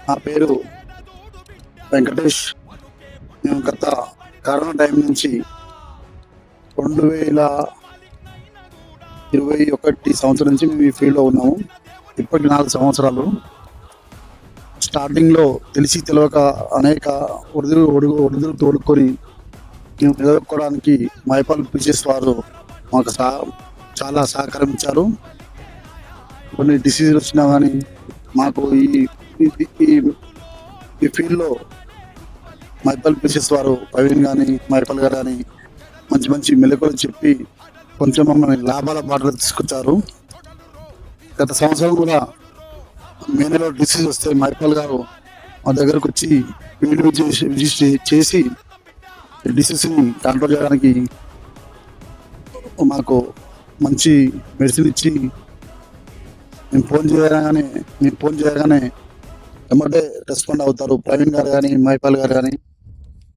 నా పేరు వెంకటేష్. మేము గత కరోనా టైం నుంచి 2021 సంవత్సరం నుంచి మేము ఈ ఫీల్డ్లో ఉన్నాము. ఇప్పటికి 4 సంవత్సరాలు. స్టార్టింగ్లో తెలిసి తెలియక అనేక ఒడిదులు తోడుకొని మేము నిలదొక్కోవడానికి మైపాల్ పిచెస్ వారు మాకు చాలా సహకరించారు. కొన్ని డిసీజులు వచ్చినా కానీ మాకు ఈ ఫీల్డ్లో మైపాల్ పిచెస్ వారు ప్రవీణ్ కానీ మైపాల్ గారు కానీ మంచి మెలకువలు చెప్పి కొంచెం మమ్మల్ని లాభాల బాటలు తీసుకొచ్చారు. గత సంవత్సరం కూడా మే నెలలో డిసీజ్ వస్తే మైపాల్ గారు మా దగ్గరకు వచ్చి ఫీల్డ్ చేసి డిసీజ్ని కంట్రోల్ చేయడానికి మాకు మంచి మెడిసిన్ ఇచ్చి మేము ఫోన్ చేయగానే వెంబడే రెస్పాండ్ అవుతారు. ప్రవీణ్ గారు కానీ మైపాల్ గారు కానీ